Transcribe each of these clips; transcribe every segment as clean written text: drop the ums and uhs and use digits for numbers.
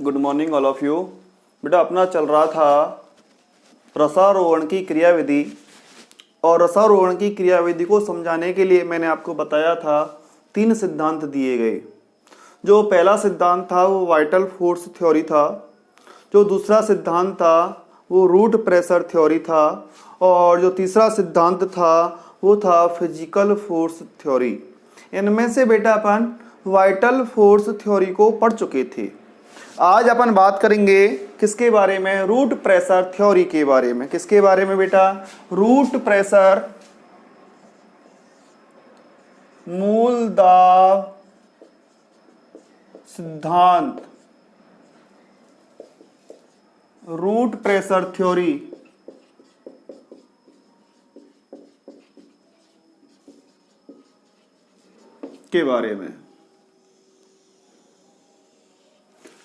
Good morning all of you. बेटा अपना चल रहा था रसारोहण की क्रियाविधि, और रसारोहण की क्रियाविधि को समझाने के लिए मैंने आपको बताया था 3 सिद्धांत दिए गए। जो पहला सिद्धांत था वो वाइटल फोर्स थ्योरी था, जो दूसरा सिद्धांत था वो रूट प्रेशर थ्योरी था, और जो तीसरा सिद्धांत था वो था फिजिकल फोर्स थ्योरी। इनमें से बेटा अपन वाइटल फोर्स थ्योरी को पढ़ चुके थे। आज अपन बात करेंगे किसके बारे में? रूट प्रेशर थ्योरी के बारे में। किसके बारे में बेटा? रूट प्रेशर मूल दाब सिद्धांत, रूट प्रेशर थ्योरी के बारे में,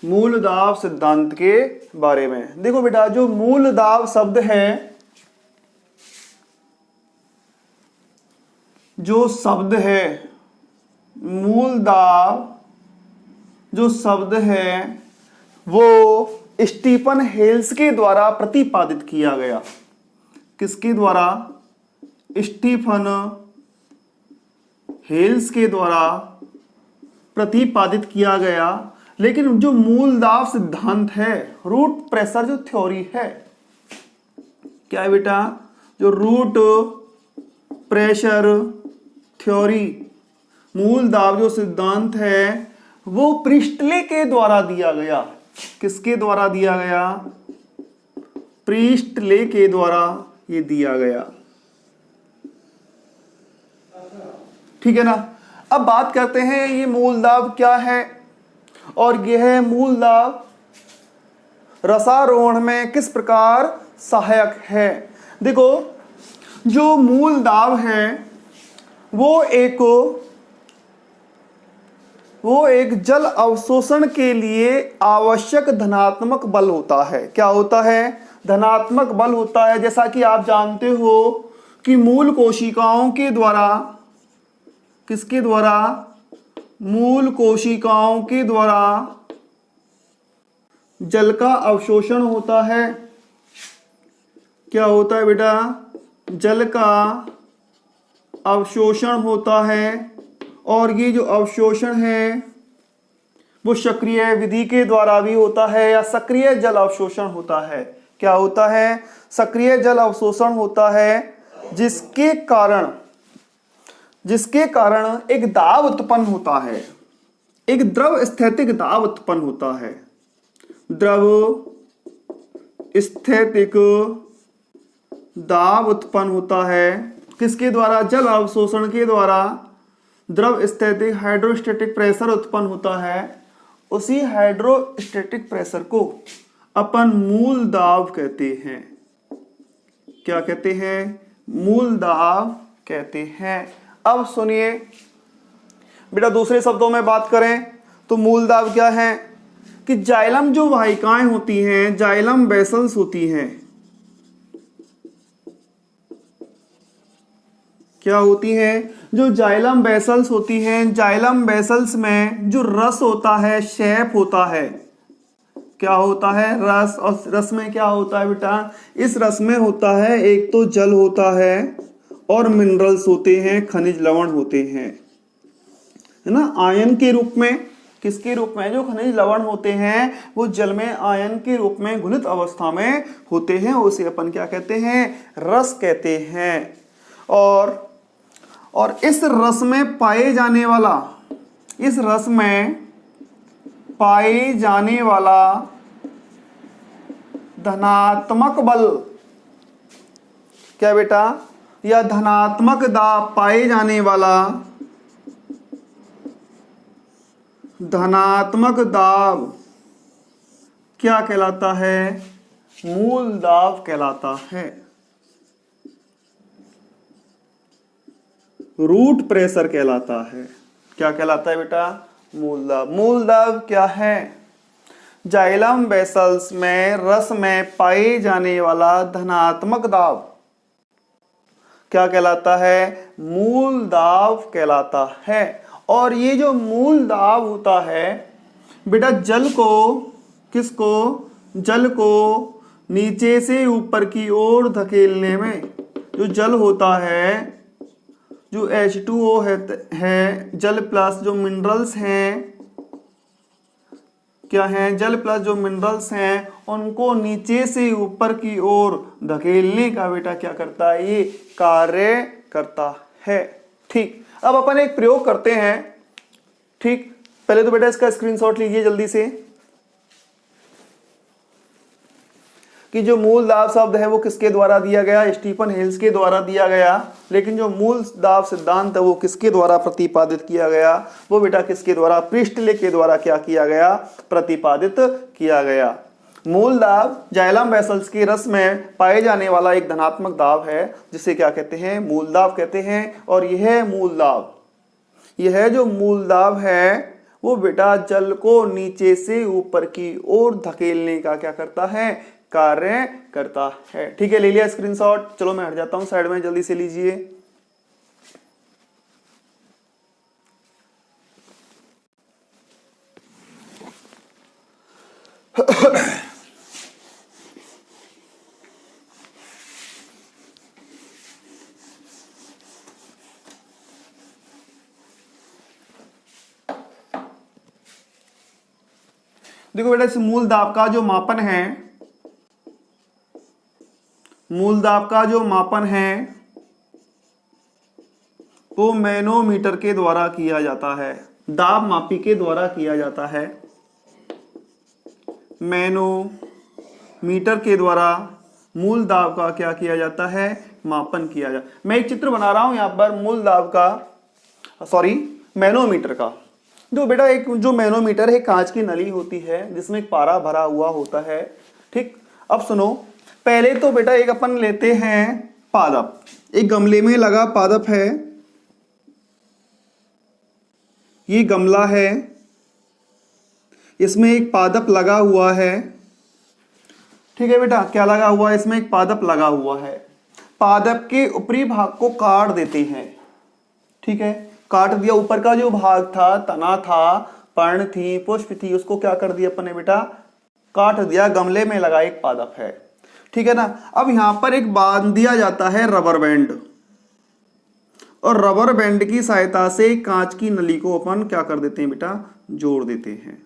मूल दाब सिद्धांत के बारे में। देखो बेटा, जो मूल दाब शब्द है, जो शब्द है मूल दाब, जो शब्द है वो स्टीफन हेल्स के द्वारा प्रतिपादित किया गया। किसके द्वारा? स्टीफन हेल्स के द्वारा प्रतिपादित किया गया। लेकिन जो मूल दाब सिद्धांत है, रूट प्रेशर जो थ्योरी है, क्या है बेटा? जो रूट प्रेशर थ्योरी, मूल दाब जो सिद्धांत है वो प्रिस्टले के द्वारा दिया गया। किसके द्वारा दिया गया? प्रिस्टले के द्वारा ये दिया गया। ठीक है ना। अब बात करते हैं ये मूल दाब क्या है, और यह मूल दाब रसारोहण में किस प्रकार सहायक है। देखो, जो मूल दाब है वो एक जल अवशोषण के लिए आवश्यक धनात्मक बल होता है। क्या होता है? धनात्मक बल होता है। जैसा कि आप जानते हो कि मूल कोशिकाओं के द्वारा, किसके द्वारा? मूल कोशिकाओं के द्वारा जल का अवशोषण होता है। क्या होता है बेटा? जल का अवशोषण होता है, और ये जो अवशोषण है वो सक्रिय विधि के द्वारा भी होता है या सक्रिय जल अवशोषण होता है। क्या होता है? सक्रिय जल अवशोषण होता है, जिसके कारण एक दाब उत्पन्न होता है, एक द्रव स्थैतिक दाब उत्पन्न होता है। द्रव स्थैतिक दाब उत्पन्न होता है किसके द्वारा? जल अवशोषण के द्वारा द्रव स्थैतिक हाइड्रोस्टैटिक प्रेशर उत्पन्न होता है। उसी हाइड्रोस्टैटिक प्रेशर को अपन मूल दाब कहते हैं। क्या कहते हैं? मूल दाब कहते हैं। अब सुनिए बेटा, दूसरे शब्दों में बात करें तो मूल दाब क्या है कि जाइलम जो वाहिकाएं होती हैं, जाइलम वेसल्स होती हैं, क्या होती हैं? जो जाइलम वेसल्स होती हैं, जाइलम वेसल्स में जो रस होता है, शेप होता है। क्या होता है? रस। और रस में क्या होता है बेटा? इस रस में होता है एक तो जल होता है और मिनरल्स होते हैं, खनिज लवण होते हैं, है ना, आयन के रूप में। किसके रूप में? जो खनिज लवण होते हैं वो जल में आयन के रूप में घुलित अवस्था में होते हैं। उसे अपन क्या कहते हैं? रस कहते हैं। और इस रस में पाए जाने वाला, इस रस में पाए जाने वाला धनात्मक बल, क्या बेटा? या धनात्मक दाब, पाए जाने वाला धनात्मक दाब क्या कहलाता है? मूल दाब कहलाता है। रूट प्रेशर कहलाता है। क्या कहलाता है बेटा? मूल दाब। मूल दाब क्या है? जाइलम वेसल्स में रस में पाए जाने वाला धनात्मक दाब क्या कहलाता है? मूल दाब कहलाता है। और ये जो मूल दाब होता है बेटा, जल को किसको? जल को नीचे से ऊपर की ओर धकेलने में। जो जल होता है, जो H2O है जल प्लस जो मिनरल्स हैं, क्या हैं? जल प्लस जो मिनरल्स हैं, उनको नीचे से ऊपर की ओर धकेलने का बेटा क्या करता है? ये कार्य करता है। ठीक, अब अपन एक प्रयोग करते हैं। ठीक, पहले तो बेटा इसका स्क्रीनशॉट लीजिए जल्दी से, कि जो मूल दाब शब्द है वो किसके द्वारा दिया गया? स्टीफन हेल्स के द्वारा दिया गया। लेकिन जो मूल दाब सिद्धांत है वो किसके द्वारा प्रतिपादित किया गया? वो बेटा किसके द्वारा? प्रिस्टले के द्वारा क्या किया गया? प्रतिपादित किया गया। मूल दाब जाइलम वेसल्स के रस में पाए जाने वाला एक धनात्मक दाब है, जिसे क्या कहते हैं? मूल दाब कहते हैं। और यह मूल दाब, यह जो मूल दाब है वो बेटा जल को नीचे से ऊपर की ओर धकेलने का क्या करता है? कार्य करता है। ठीक है, ले लिया स्क्रीनशॉट? चलो मैं हट जाता हूं साइड में, जल्दी से लीजिए। देखो बेटा, इस मूल दाब का जो मापन है, मूल दाब का जो मापन है वो मैनोमीटर के द्वारा किया जाता है। दाब मापी के द्वारा किया जाता है। मैनोमीटर के द्वारा मूल दाब का क्या किया जाता है? मापन किया जाता। मैं एक चित्र बना रहा हूं यहां पर मूल दाब का, सॉरी मैनोमीटर का। जो बेटा एक जो मैनोमीटर है, कांच की नली होती है जिसमें एक पारा भरा हुआ होता है। ठीक, अब सुनो, पहले तो बेटा एक अपन लेते हैं पादप। एक गमले में लगा पादप है, ये गमला है, इसमें एक पादप लगा हुआ है। ठीक है बेटा, क्या लगा हुआ है? इसमें एक पादप लगा हुआ है। पादप के ऊपरी भाग को काट देते हैं। ठीक है, काट दिया। ऊपर का जो भाग था, तना था, पर्ण थी, पुष्प थी, उसको क्या कर दिया अपन ने बेटा? काट दिया। गमले में लगा एक पादप है। ठीक है ना। अब यहां पर एक बांध दिया जाता है रबर बैंड, और रबर बैंड की सहायता से कांच की नली को अपन क्या कर देते हैं बेटा? जोड़ देते हैं।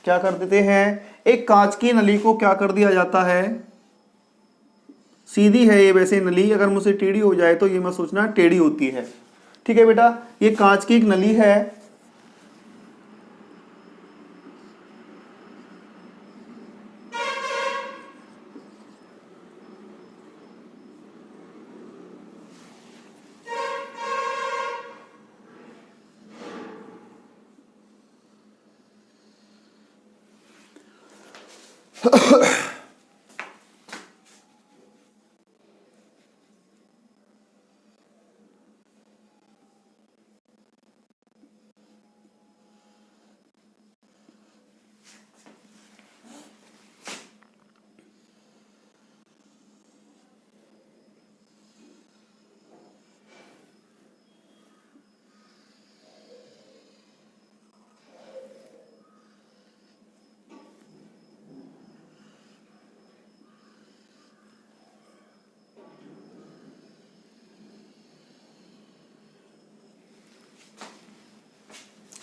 क्या कर देते हैं? एक कांच की नली को क्या कर दिया जाता है? सीधी है ये वैसे नली, अगर मुझसे टेढ़ी हो जाए तो ये मत सोचना टेढ़ी होती है। ठीक है बेटा, ये कांच की एक नली है।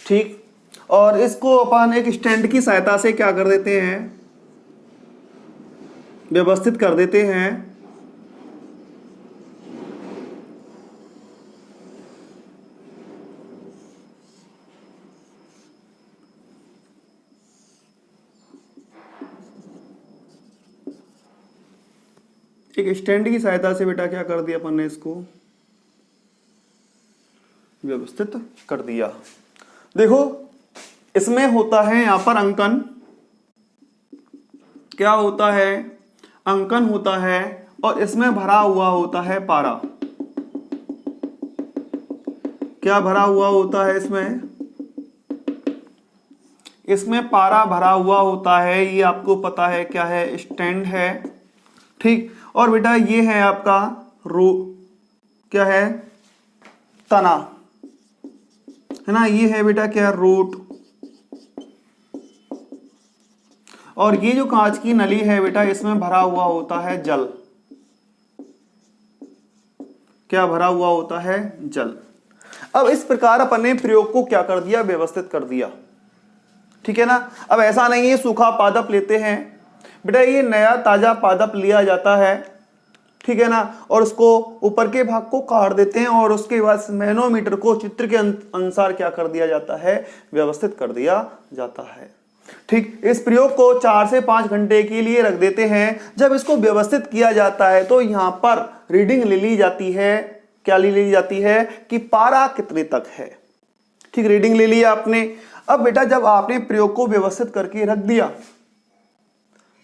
ठीक, और इसको अपन एक स्टैंड की सहायता से क्या कर देते हैं? व्यवस्थित कर देते हैं। एक स्टैंड की सहायता से बेटा क्या कर दिया अपन ने? इसको व्यवस्थित कर दिया। देखो, इसमें होता है यहां पर अंकन। क्या होता है? अंकन होता है। और इसमें भरा हुआ होता है पारा। क्या भरा हुआ होता है इसमें? इसमें पारा भरा हुआ होता है। ये आपको पता है क्या है? स्टैंड है। ठीक, और बेटा ये है आपका क्या है? तना है ना। ये है बेटा क्या? रूट। और ये जो कांच की नली है बेटा, इसमें भरा हुआ होता है जल। क्या भरा हुआ होता है? जल। अब इस प्रकार अपन ने प्रयोग को क्या कर दिया? व्यवस्थित कर दिया। ठीक है ना। अब ऐसा नहीं है सूखा पादप लेते हैं बेटा, ये नया ताजा पादप लिया जाता है, ठीक है ना, और उसको ऊपर के भाग को काट देते हैं और उसके बाद मैनोमीटर को चित्र के अनुसार क्या कर दिया जाता है? व्यवस्थित कर दिया जाता है। ठीक, इस प्रयोग को 4 से 5 घंटे के लिए रख देते हैं। जब इसको व्यवस्थित किया जाता है तो यहां पर रीडिंग ले ली जाती है। क्या ले ली जाती है? कि पारा कितने तक है। ठीक, रीडिंग ले लिया आपने। अब बेटा जब आपने प्रयोग को व्यवस्थित करके रख दिया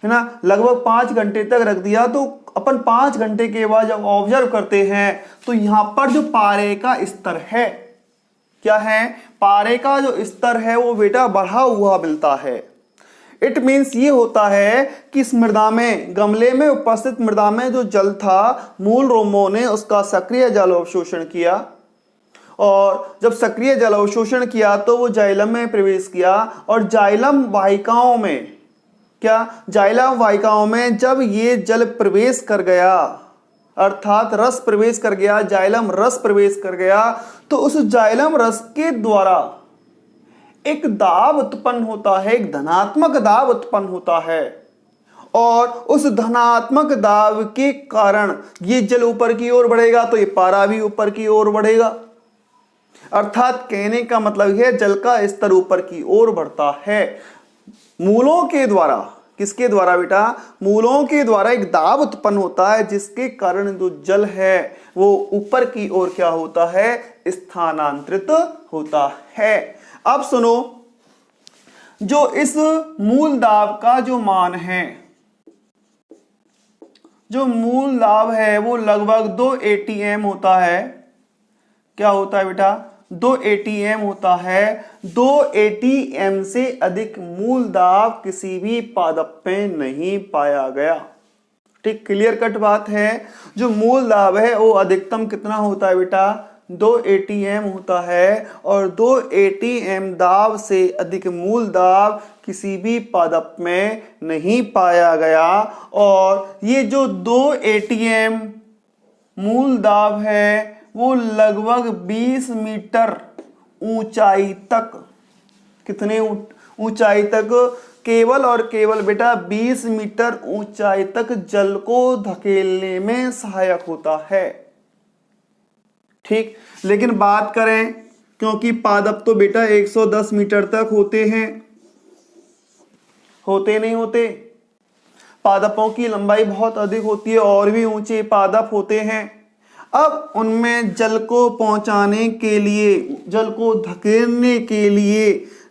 है ना, लगभग 5 घंटे तक रख दिया, तो अपन 5 घंटे के बाद जब ऑब्जर्व करते हैं तो यहां पर जो पारे का स्तर है, क्या है? पारे का जो स्तर है वो बेटा बढ़ा हुआ मिलता है। इट मीन्स ये होता है कि इस मृदा में, गमले में उपस्थित मृदा में जो जल था, मूल रोमों ने उसका सक्रिय जल अवशोषण किया, और जब सक्रिय जल अवशोषण किया तो वो जाइलम में प्रवेश किया, और जाइलम वाहिकाओं में, क्या? जाइलम वाहिकाओं में जब ये जल प्रवेश कर गया, अर्थात रस प्रवेश कर गया, जाइलम रस प्रवेश कर गया, तो उस जाइलम रस के द्वारा एक दाब उत्पन्न होता है, एक धनात्मक दाब उत्पन्न होता है, और उस धनात्मक दाब के कारण ये जल ऊपर की ओर बढ़ेगा तो ये पारा भी ऊपर की ओर बढ़ेगा। अर्थात कहने का मतलब है जल का स्तर ऊपर की ओर बढ़ता है मूलों के द्वारा। किसके द्वारा बेटा? मूलों के द्वारा एक दाब उत्पन्न होता है, जिसके कारण जो जल है वो ऊपर की ओर क्या होता है? स्थानांतरित होता है। अब सुनो, जो इस मूल दाब का जो मान है, जो मूल दाब है वो लगभग 2 ATM होता है। क्या होता है बेटा? 2 ATM होता है। 2 ATM से अधिक मूल दाब किसी भी पादप में नहीं पाया गया। ठीक, क्लियर कट बात है। जो मूल दाब है वो अधिकतम कितना होता है बेटा? 2 ATM होता है, और 2 ATM दाब से अधिक मूल दाब किसी भी पादप में नहीं पाया गया। और ये जो 2 ATM मूल दाब है वो लगभग 20 मीटर ऊंचाई तक, कितने ऊंचाई तक? केवल और केवल बेटा 20 मीटर ऊंचाई तक जल को धकेलने में सहायक होता है। ठीक, लेकिन बात करें, क्योंकि पादप तो बेटा 110 मीटर तक होते हैं, होते नहीं होते? पादपों की लंबाई बहुत अधिक होती है, और भी ऊंचे पादप होते हैं। अब उनमें जल को पहुंचाने के लिए, जल को धकेलने के लिए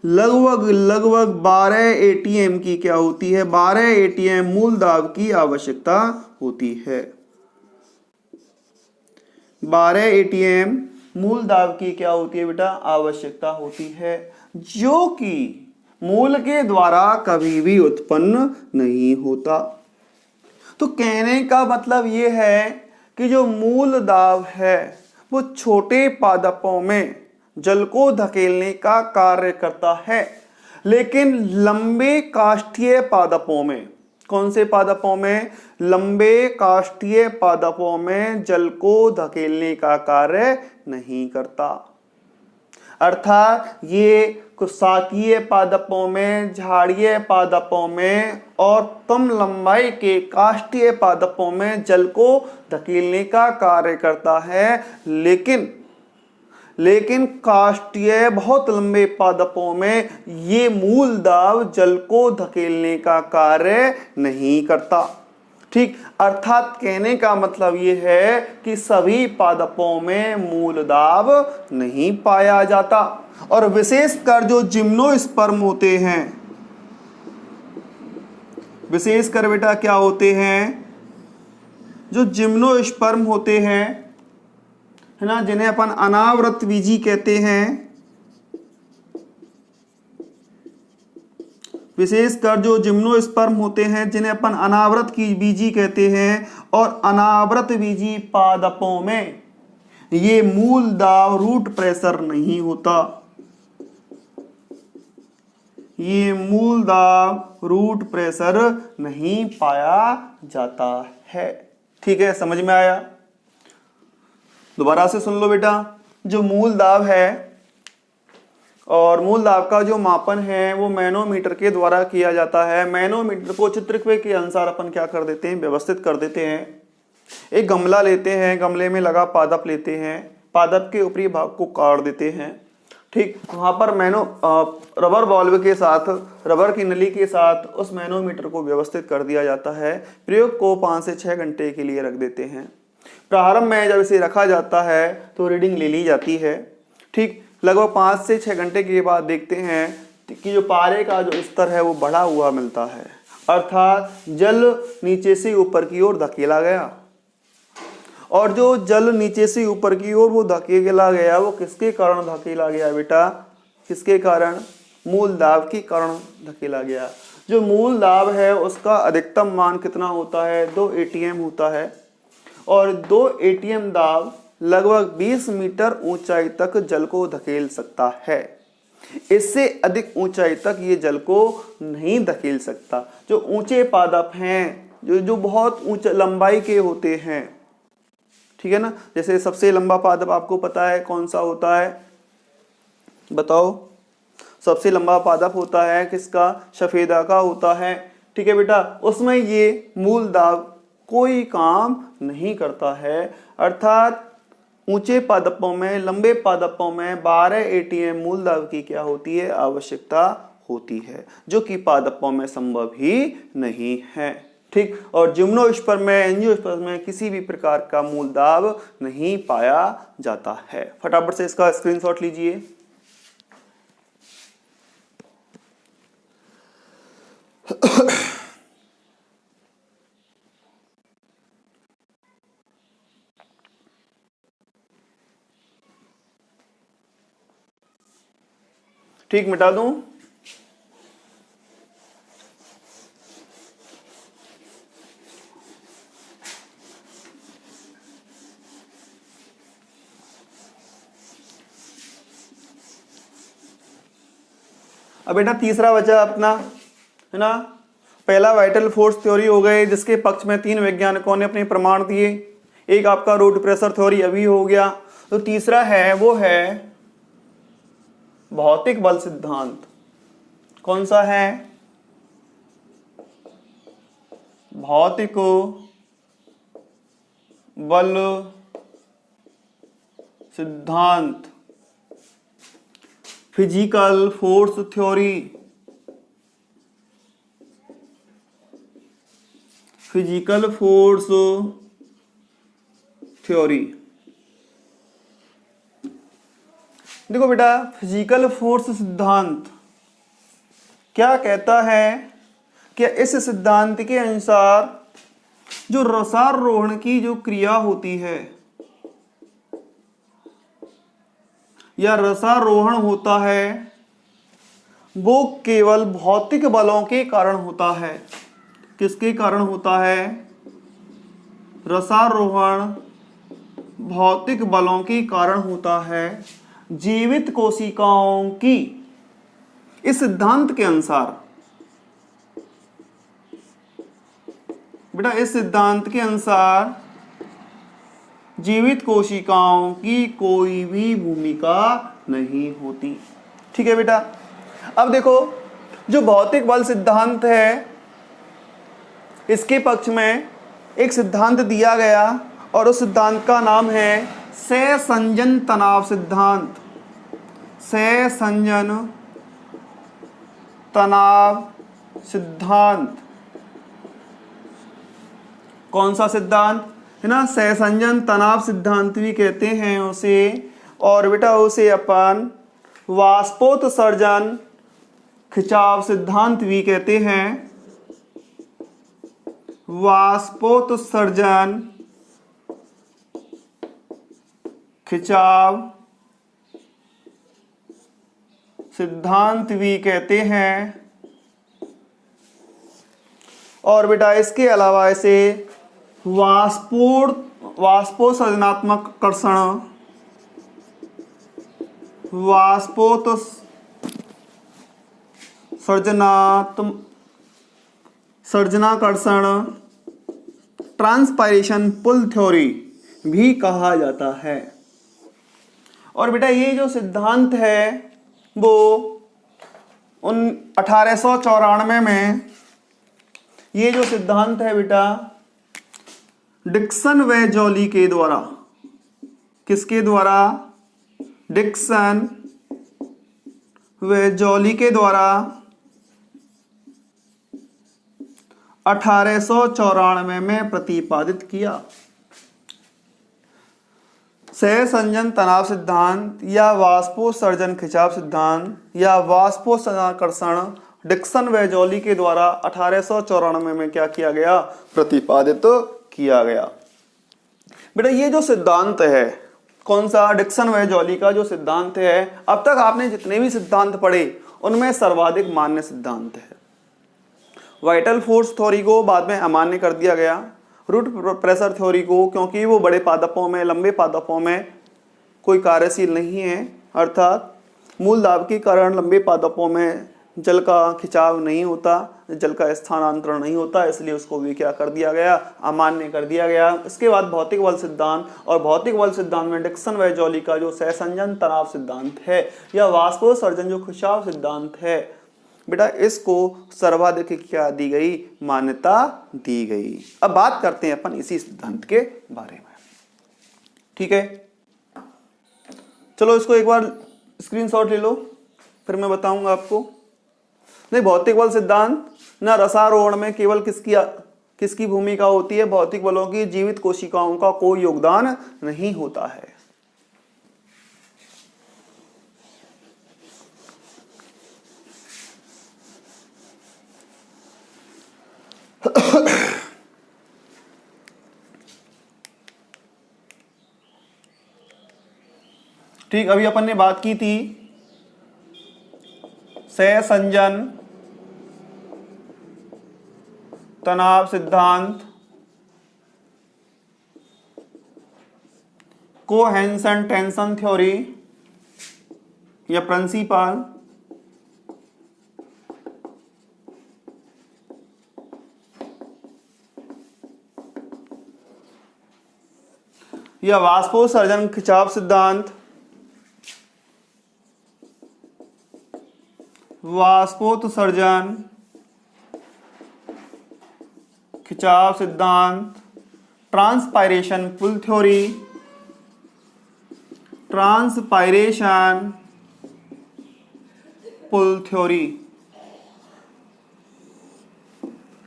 लगभग 12 ATM की क्या होती है? 12 ATM मूल दाब की आवश्यकता होती है। 12 ATM मूल दाब की क्या होती है बेटा? आवश्यकता होती है, जो कि मूल के द्वारा कभी भी उत्पन्न नहीं होता। तो कहने का मतलब ये है कि जो मूल दाब है वो छोटे पादपों में जल को धकेलने का कार्य करता है, लेकिन लंबे काष्ठीय पादपों में, कौन से पादपों में? लंबे काष्ठीय पादपों में जल को धकेलने का कार्य नहीं करता। अर्थात ये कुछ शाकीय पादपों में, झाड़ीय पादपों में और कम लंबाई के काष्ठीय पादपों में जल को धकेलने का कार्य करता है, लेकिन काष्ठीय बहुत लंबे पादपों में ये मूल दाब जल को धकेलने का कार्य नहीं करता। ठीक, अर्थात कहने का मतलब ये है कि सभी पादपों में मूल दाब नहीं पाया जाता, और विशेषकर जो जिम्नोस्पर्म होते हैं, विशेषकर बेटा क्या होते हैं? जो जिम्नोस्पर्म होते हैं, है ना, जिन्हें अपन अनावृत बीजी कहते हैं, विशेषकर जो जिम्नोस्पर्म होते हैं जिन्हें अपन अनावृत की बीजी कहते हैं, और अनावृत बीजी पादपों में ये मूल दाब रूट प्रेशर नहीं होता, ये मूल दाब रूट प्रेशर नहीं पाया जाता है। ठीक है, समझ में आया? दोबारा से सुन लो बेटा, जो मूल दाब है और मूल दाब का जो मापन है वो मैनोमीटर के द्वारा किया जाता है। मैनोमीटर को चित्रक के अनुसार अपन क्या कर देते हैं, व्यवस्थित कर देते हैं। एक गमला लेते हैं, गमले में लगा पादप लेते हैं, पादप के ऊपरी भाग को काट देते हैं। ठीक, वहां पर रबर बॉल्व के साथ, रबर की नली के साथ उस मैनोमीटर को व्यवस्थित कर दिया जाता है। प्रयोग को 5 से 6 घंटे के लिए रख देते हैं। प्रारंभ में जब इसे रखा जाता है तो रीडिंग ले ली जाती है। ठीक, लगभग 5 से 6 घंटे के बाद देखते हैं कि जो पारे का जो स्तर है वो बढ़ा हुआ मिलता है, अर्थात जल नीचे से ऊपर की ओर धकेला गया। और जो जल नीचे से ऊपर की ओर वो धकेला गया, वो किसके कारण धकेला गया बेटा? किसके कारण? मूल दाब के कारण धकेला गया। जो मूल दाब है उसका अधिकतम मान कितना होता है? 2 ATM होता है। और 2 ATM दाब लगभग 20 मीटर ऊंचाई तक जल को धकेल सकता है। इससे अधिक ऊंचाई तक ये जल को नहीं धकेल सकता। जो ऊंचे पादप हैं, जो बहुत ऊंचा लंबाई के होते हैं, ठीक है ना, जैसे सबसे लंबा पादप आपको पता है कौन सा होता है? बताओ। सबसे लंबा पादप होता है किसका? सफेदा का होता है। ठीक है बेटा, उसमें ये मूल दाब कोई काम नहीं करता है। अर्थात ऊंचे पादपों में, लंबे पादपों में 12 ATM मूल दाब की क्या होती है? आवश्यकता होती है, जो कि पादपों में संभव ही नहीं है। ठीक, और जिम्नोस्पर्म में, एंजियोस्पर्म में किसी भी प्रकार का मूल दाब नहीं पाया जाता है। फटाफट से इसका स्क्रीनशॉट लीजिए। ठीक, मिटा दूं? अब बेटा तीसरा बचा अपना, है ना, पहला वाइटल फोर्स थ्योरी हो गए, जिसके पक्ष में 3 वैज्ञानिकों ने अपने प्रमाण दिए। एक आपका रूट प्रेशर थ्योरी अभी हो गया। तो तीसरा है वो है भौतिक बल सिद्धांत। कौन सा है? भौतिक बल सिद्धांत, physical force theory. Physical force theory. देखो बेटा, फिजिकल फोर्स सिद्धांत क्या कहता है कि इस सिद्धांत के अनुसार जो रसारोहण की जो क्रिया होती है या रसारोहण होता है, वो केवल भौतिक बलों के कारण होता है। किसके कारण होता है? रसारोहण भौतिक बलों के कारण होता है, जीवित कोशिकाओं की। इस सिद्धांत के अनुसार बेटा, इस सिद्धांत के अनुसार जीवित कोशिकाओं की कोई भी भूमिका नहीं होती। ठीक है बेटा, अब देखो, जो भौतिक बल सिद्धांत है इसके पक्ष में एक सिद्धांत दिया गया और उस सिद्धांत का नाम है सहसंजन तनाव सिद्धांत। सहसंजन तनाव सिद्धांत। कौन सा सिद्धांत है ना? सहसंजन तनाव सिद्धांत भी कहते हैं उसे। और बेटा उसे अपन वाष्पोत्सर्जन खिंचाव सिद्धांत भी कहते हैं। वाष्पोत्सर्जन खिंचाव सिद्धांत भी कहते हैं। और बेटा इसके अलावा इसे वाष्पोत्सर्जनात्मक कर्षण, सर्जनाकर्षण ट्रांसपायरेशन पुल थ्योरी भी कहा जाता है। और बेटा ये जो सिद्धांत है वो 1894 में, ये जो सिद्धांत है बेटा डिक्सन व जॉली के द्वारा, किसके द्वारा? डिक्सन व जॉली के द्वारा 1894 में प्रतिपादित किया। सहसंजन तनाव सिद्धांत या वाष्पोत्सर्जन खिंचाव सिद्धांत या वाष्पोत्सर्जनाकर्षण डिक्सन व जॉली के द्वारा 1894 में क्या किया गया? प्रतिपादित किया गया। बेटा ये जो सिद्धांत है, कौन सा? डिक्सन व जॉली का जो सिद्धांत है, अब तक आपने जितने भी सिद्धांत पढ़े उनमें सर्वाधिक मान्य सिद्धांत है। वाइटल फोर्स थ्योरी को बाद में अमान्य कर दिया गया, रूट प्रेशर थ्योरी को, क्योंकि वो बड़े पादपों में, लंबे पादपों में कोई कार्यशील नहीं है, अर्थात मूल दाब के कारण लंबे पादपों में जल का खिंचाव नहीं होता, जल का स्थानांतरण नहीं होता, इसलिए उसको भी क्या कर दिया गया? अमान्य कर दिया गया। इसके बाद भौतिक बल सिद्धांत, और भौतिक बल सिद्धांत में डिक्सन व जॉली का जो सहसंजन तनाव सिद्धांत है या वाष्पोत्सर्जन जो खिंचाव सिद्धांत है, बेटा इसको सर्वाधिक क्या दी गई? मान्यता दी गई। अब बात करते हैं अपन इसी सिद्धांत के बारे में, ठीक है? चलो इसको एक बार स्क्रीनशॉट ले लो, फिर मैं बताऊंगा आपको। नहीं, भौतिक बल सिद्धांत ना रसारोहण में केवल किसकी भूमिका होती है? भौतिक बलों की। जीवित कोशिकाओं का कोई योगदान नहीं होता है। ठीक, अभी अपन ने बात की थी सहसंजन तनाव सिद्धांत, कोहेंसन टेंशन थ्योरी या प्रिंसिपल, या वाष्पोत्सर्जन खिंचाव सिद्धांत, वाष्पोत्सर्जन खिंचाव सिद्धांत, transpiration pull theory, transpiration pull theory.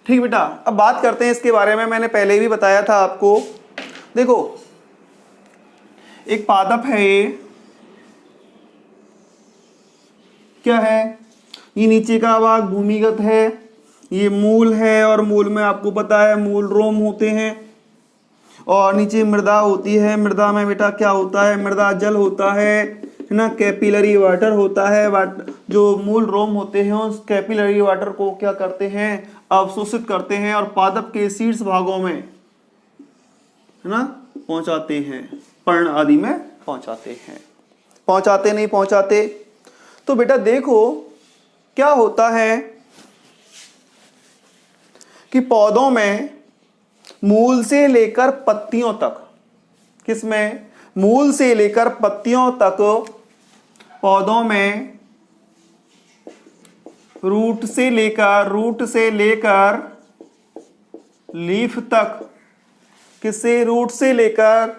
ठीक बेटा, अब बात करते हैं इसके बारे में। मैंने पहले भी बताया था आपको। देखो, एक पादप है, ये क्या है? ये नीचे का भाग भूमिगत है, ये मूल है, और मूल में आपको पता है मूल रोम होते हैं, और नीचे मृदा होती है। मृदा में बेटा क्या होता है? मृदा जल होता है ना, कैपिलरी वाटर होता है। जो मूल रोम होते हैं उस कैपिलरी वाटर को क्या करते हैं? अवशोषित करते हैं और पादप के शीर्ष भागों में है ना पहुंचाते हैं, पर्ण आदि में पहुंचाते हैं। पहुंचाते नहीं पहुंचाते? तो बेटा देखो क्या होता है कि पौधों में मूल से लेकर पत्तियों तक, किसमें? मूल से लेकर पत्तियों तक पौधों में रूट से लेकर लीफ तक, किससे? रूट से लेकर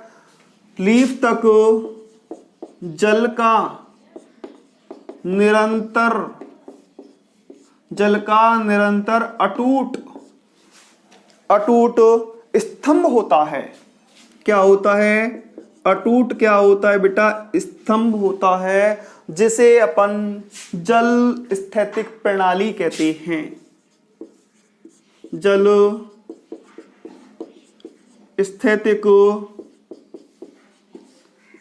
लीफ तक जल का निरंतर अटूट स्तंभ होता है। क्या होता है? अटूट क्या होता है बेटा? स्तंभ होता है, जिसे अपन जल स्थैतिक प्रणाली कहते हैं। जल स्थैतिक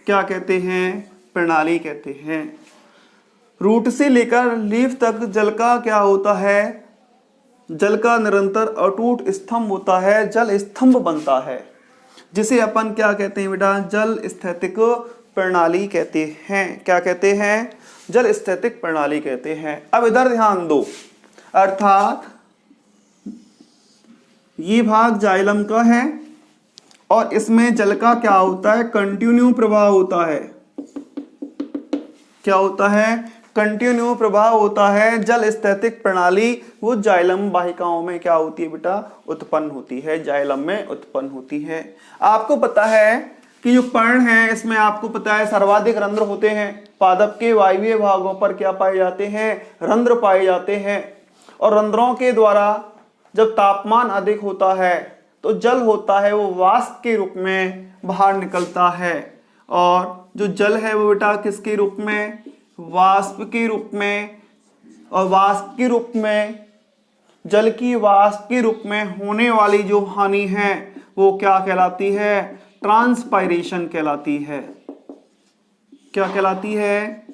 क्या कहते हैं? प्रणाली कहते हैं। रूट से लेकर लीफ तक जल का क्या होता है? जल का निरंतर अटूट स्तंभ होता है, जल स्तंभ बनता है, जिसे अपन क्या कहते हैं बेटा? जल स्थैतिक प्रणाली कहते हैं। क्या कहते हैं? जल स्थैतिक प्रणाली कहते हैं। अब इधर ध्यान दो, अर्थात ये भाग जाइलम का है और इसमें जल का क्या होता है, कंटिन्यू प्रवाह होता है। क्या होता है, कंटिन्यू प्रवाह होता है। जल स्थैतिक प्रणाली वो जाइलम वाहिकाओं में क्या होती है बेटा, उत्पन्न होती है, जाइलम में उत्पन्न होती है। आपको पता है कि जो पर्ण है इसमें आपको पता है सर्वाधिक रंध्र होते हैं। पादप के वायवीय भागों पर क्या पाए जाते हैं, रंध्र पाए जाते हैं। और रंध्रों के द्वारा जब तापमान अधिक होता है तो जल होता है वो वाष्प के रूप में बाहर निकलता है। और जो जल है वो बेटा किसके रूप में, वाष्प के रूप में। और वाष्प के रूप में, जल की वाष्प के रूप में होने वाली जो हानि है वो क्या कहलाती है, ट्रांसपायरेशन कहलाती है। क्या कहलाती है,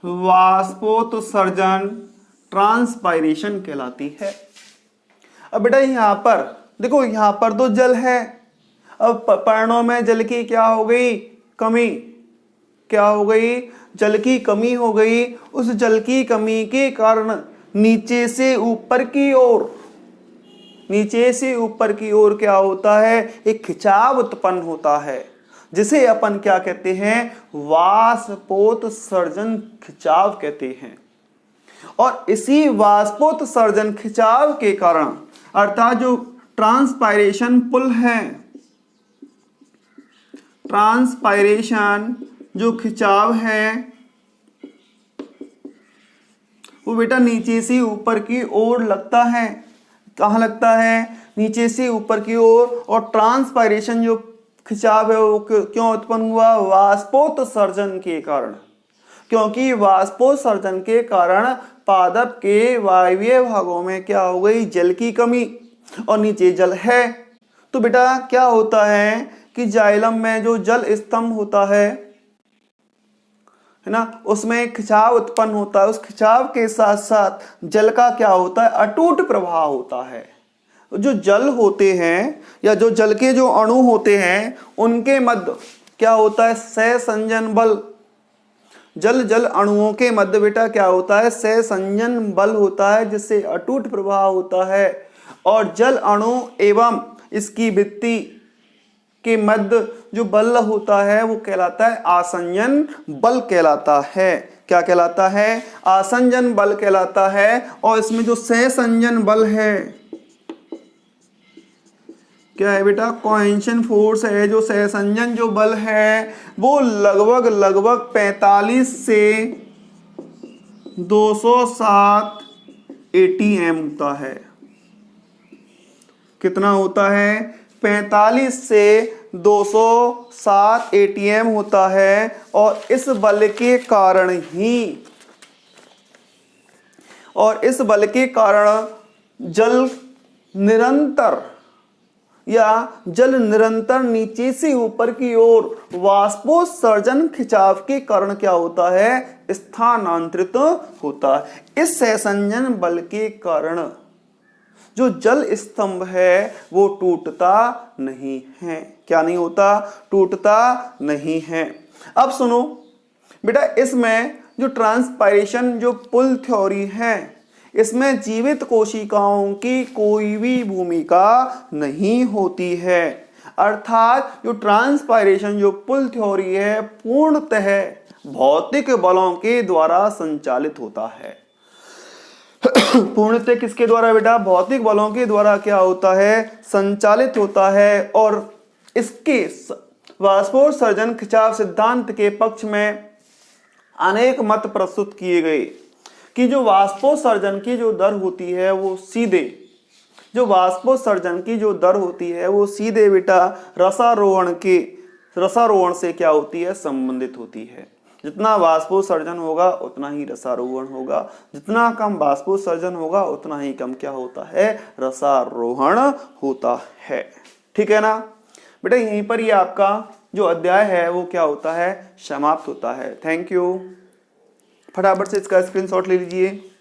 वाष्पोत्सर्जन, ट्रांसपायरेशन कहलाती है। अब बेटा यहां पर देखो, यहां पर तो जल है, अब पर्णों में जल की क्या हो गई, कमी। क्या हो गई, जल की कमी हो गई। उस जल की कमी के कारण नीचे से ऊपर की ओर, नीचे से ऊपर की ओर क्या होता है, एक खिंचाव उत्पन्न होता है, जिसे अपन क्या कहते हैं, वाष्पोत्सर्जन खिंचाव कहते हैं। और इसी वाष्पोत्सर्जन खिंचाव के कारण, अर्थात जो ट्रांसपायरेशन पुल है, ट्रांसपायरेशन जो खिंचाव है वो बेटा नीचे से ऊपर की ओर लगता है। कहाँ लगता है, नीचे से ऊपर की ओर। और ट्रांसपायरेशन जो खिंचाव है वो क्यों उत्पन्न हुआ, वाष्पोत्सर्जन के कारण। क्योंकि वाष्पोत्सर्जन के कारण पादप के वायवीय भागों में क्या हो गई, जल की कमी, और नीचे जल है। तो बेटा क्या होता है कि जाइलम में जो जल स्तंभ होता है ना, उसमें खिंचाव उत्पन्न होता है। उस खिंचाव के साथ साथ जल का क्या होता है, अटूट प्रवाह होता है। जो जल होते हैं या जो जल के जो अणु होते हैं उनके मध्य क्या होता है, सहसंजन बल। जल अणुओं के मध्य बेटा क्या होता है, सहसंजन बल होता है, जिससे अटूट प्रवाह होता है। और जल अणु एवं इसकी भित्ति के मध्य जो बल होता है वो कहलाता है आसंजन बल कहलाता है। क्या कहलाता है, आसंजन बल कहलाता है। और इसमें जो सहसंजन बल है क्या है बेटा, कोहेंशन फोर्स है। जो सहसंजन जो बल है वो लगभग 45 से 207 ATM होता है। कितना होता है, 45 से 207 ATM होता है। और इस बल के कारण जल निरंतर नीचे से ऊपर की ओर वाष्पोत्सर्जन खिंचाव के कारण क्या होता है, स्थानांतरित होता है। इस सहसंजन बल के कारण जो जल स्तंभ है वो टूटता नहीं है। क्या नहीं होता, टूटता नहीं है। अब सुनो बेटा, इसमें जो ट्रांसपायरेशन जो पुल थ्योरी है इसमें जीवित कोशिकाओं की कोई भी भूमिका नहीं होती है। अर्थात जो ट्रांसपायरेशन जो पुल थ्योरी है पूर्णतः भौतिक बलों के द्वारा संचालित होता है। पूर्णतः किसके द्वारा बेटा, भौतिक बलों के द्वारा क्या होता है, संचालित होता है। और इसके वाष्पोत्सर्जन खिंचाव सिद्धांत के पक्ष में अनेक मत प्रस्तुत किए गए कि जो वाष्पोत्सर्जन की जो दर होती है वो सीधे, जो वाष्पोत्सर्जन की जो दर होती है वो सीधे बेटा रसारोहण से क्या होती है, संबंधित होती है। जितना वाष्पोत्सर्जन होगा उतना ही रसारोहण होगा, जितना कम वाष्पोत्सर्जन होगा उतना ही कम क्या होता है, रसारोहण होता है। ठीक है ना बेटा, यहीं पर ये आपका जो अध्याय है वो क्या होता है, समाप्त होता है। Thank you. फटाफट से इसका स्क्रीनशॉट ले लीजिए।